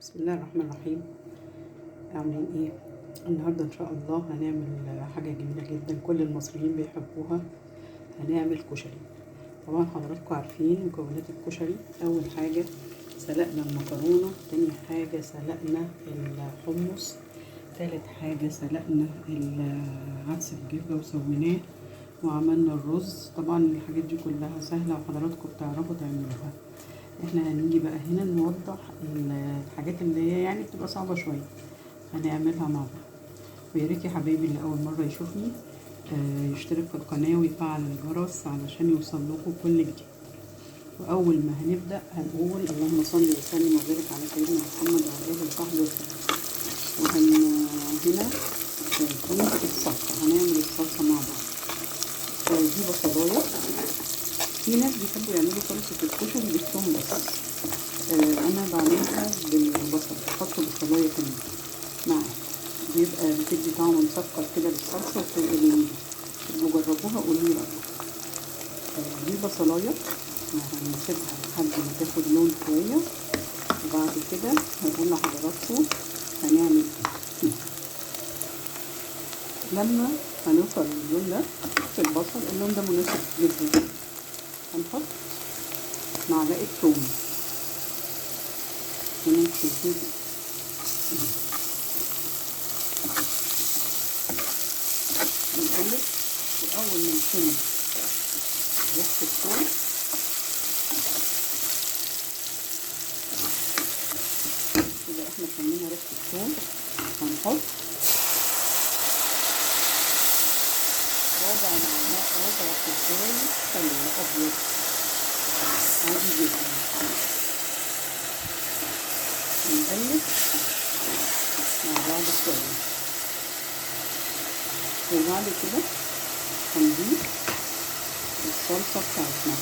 بسم الله الرحمن الرحيم. عاملين ايه؟ النهارده ان شاء الله هنعمل حاجه جميله جدا كل المصريين بيحبوها. هنعمل كشري. طبعا حضراتكم عارفين مكونات الكشري. اول حاجه سلقنا المكرونه، تاني حاجه سلقنا الحمص، تالت حاجه سلقنا العدس بجبه وسويناه وعملنا الرز. طبعا الحاجات دي كلها سهله وحضراتكم بتعرفوا تعملوها. احنا هنيجي بقى هنا نوضح الحاجات اللي هي يعني بتبقى صعبة شوية هنعملها مع بعض. ويا ريت يا حبايبي اللي اول مرة يشوفني يشترك في القناة ويفعل الجرس علشان يوصل لكم كل جديد. واول ما هنبدأ هنقول اللهم صل وسلم وبارك على سيدنا محمد وعلى اله وصحبه وسلم. هنا شايفين الصلصة، هنعمل الصلصة مع بعض. دي بصلاية. في ناس بيحبوا يعملوا صلصة الكشري بالثوم بس. انا بعملها بالبصل، بحط بصلايه كمان معاها، بيبقى بتدي طعم مسكر كده للصلصه وبتبقى جميله. جربوها قولوا لي رايكم. دي بصلايه هنسيبها لحد ما تاخد لون شويه، وبعد كده هقول لحضراتكم هنعمل ايه. لما هنوصل للون ده في البصل، اللون ده مناسب جدا، هنحط معلقه ثوم. هنا شايفين نقلب، وأول ما نشم ريحة الثوم كده احنا شمينا ريحة الثوم، هنحط ربع كوباية خل أبيض عادي جدا. نقلب مع بعض شوية، وبعد كده هنضيف الصلصة بتاعتنا.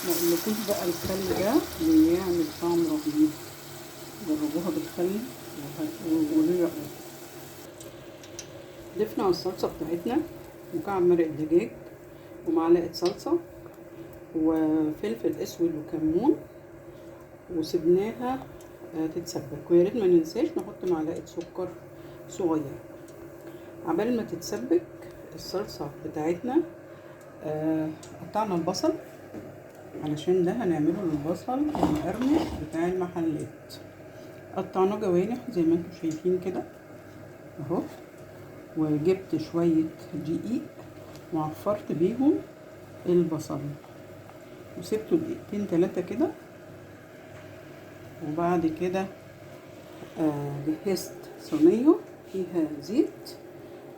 مقولكوش بقى الخل ده بيعمل طعم رهيب، جربوها بالخل وقولوا رأيكم. ضفنا على الصلصة بتاعتنا مكعب مرق دجاج ومعلقة صلصة وفلفل اسود وكمون، وسبناها تتسبك. ويا ريت ما ننساش نحط معلقة سكر صغير عبال ما تتسبك الصلصة بتاعتنا. قطعنا البصل علشان ده هنعمله للبصل المقرمش بتاع المحلات. قطعناه جوانح زي ما انتم شايفين كده اهو، وجبت شوية دقيق وعفرت بيهم البصل وسبته دقيقتين 3 كده. وبعد كده جهزت صينية فيها زيت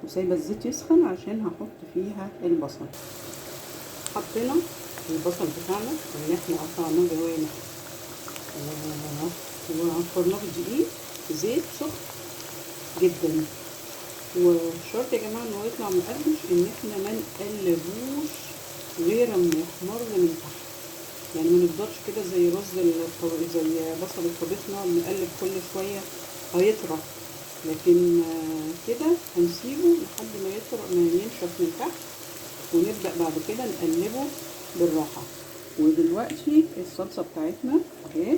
وسايبه الزيت يسخن عشان هحط فيها البصل. حطينا البصل بتاعنا اللي احنا قطعناه جوانح وعفرناه بدقيق في زيت سخن جدا. وشرط يا جماعه انه يطلع مقرمش، ان احنا ما نقلبوش غير اما يحمر من تحت. يعني ما نفضلش كده زي زي بصل الطبيخ نقعد نقلب كل شويه هيطرى، لكن كده هنسيبه لحد ما ينشف من تحت، ونبدأ بعد كده نقلبه بالراحة. ودلوقتي الصلصة بتاعتنا اهي،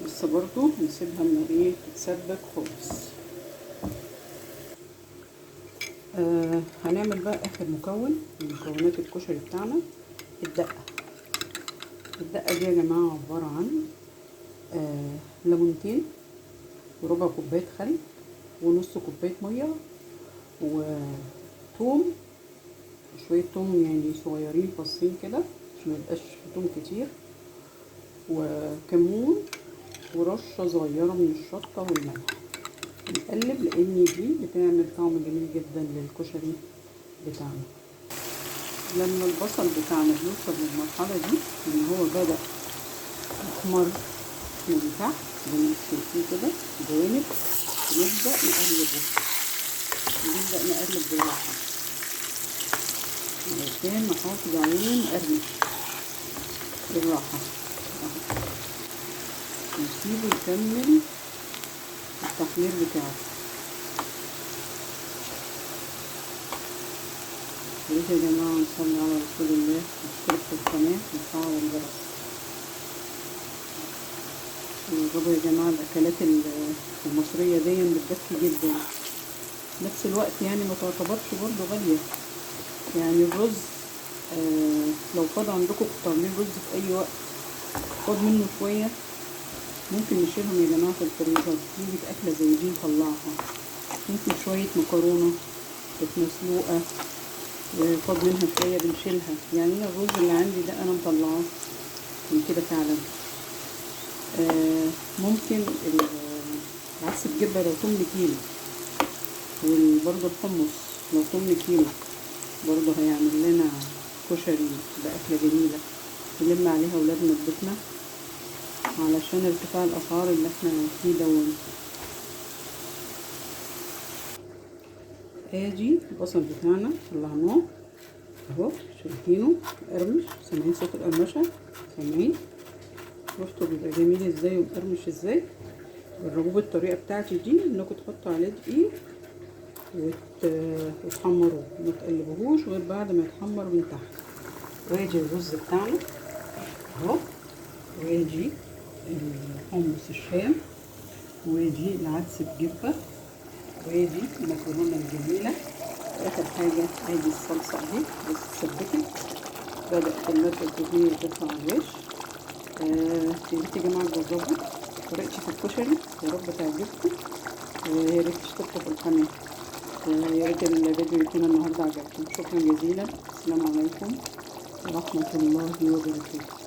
لسه برضو هنسيبها اما تتسبك خالص. هنعمل بقى اخر مكون من مكونات الكشري بتاعنا، الدقة. الدقة دي يا جماعة عبارة عن ليمونتين وربع كوباية خل ونص كوباية مية وثوم، شوية توم يعني صغيرين فصين كده عشان ميبقاش توم كتير، وكمون ورشة صغيرة من الشطة والملح. نقلب لان دي بتعمل طعم جميل جدا للكشري بتاعنا. لما البصل بتاعنا بيوصل للمرحلة دي ان هو بدأ يحمر من تحت زي ما انتم شايفين كده جوانب، نبدأ نقلب بالراحة علشان نحافظ عليه مقرمش بالراحة. نسيبه يكمل التحمير بتاعه. يا جماعة نصلي على رسول الله، نشترك في القناة ونفعل الجرس. جربوا يا جماعة الأكلات المصرية دي بتدفي جدا، نفس الوقت يعني ما تعتبرش برضه غالية. يعني الرز لو فاض عندكم كنتوا عاملين رز في أي وقت فاض منه شوية، ممكن نشيلهم يا جماعة في الفريزر، نيجي أكلة زي دي نطلعها. ممكن شوية مكرونة كانت مسلوقة فاض منها شوية بنشيلها. يعني أنا الرز اللي عندي ده أنا مطلعاه من كده فعلا. ممكن العدس بجبة لو 8 كيلو، وبرضه الحمص لو 8 كيلو برضه هيعمل لنا كشري بأكلة جميلة نلم عليها ولادنا في بيتنا علشان ارتفاع الأسعار اللي احنا فيه دون. ادي البصل بتاعنا طلعناه اهو، شايفينه مقرمش، سامعين صوت القرمشة؟ سامعين؟ شفتوا بيبقى جميل ازاي ومقرمش ازاي؟ جربوه بالطريقة بتاعتي دي، انكم تحطوا عليه دقيق وتحمروه، ما تقلبوهوش غير بعد ما يتحمر من تحت. وادي الرز بتاعنا اهو، وادي الحمص الشام، وادي العدس بجبة، وادي المكرونة الجميلة. اخر حاجة ادي الصلصة اهي بس اتسبكت، بدأت المادة الدهنية تطلع على الوش. يا ريت يا جماعة تجربوا طريقتي في الكشري، يا رب تعجبكم، ويا ريت تشتركوا في القناة، ويا ريت الفيديو يكون النهارده عجبكم. شكرا جزيلا، السلام عليكم ورحمة الله وبركاته.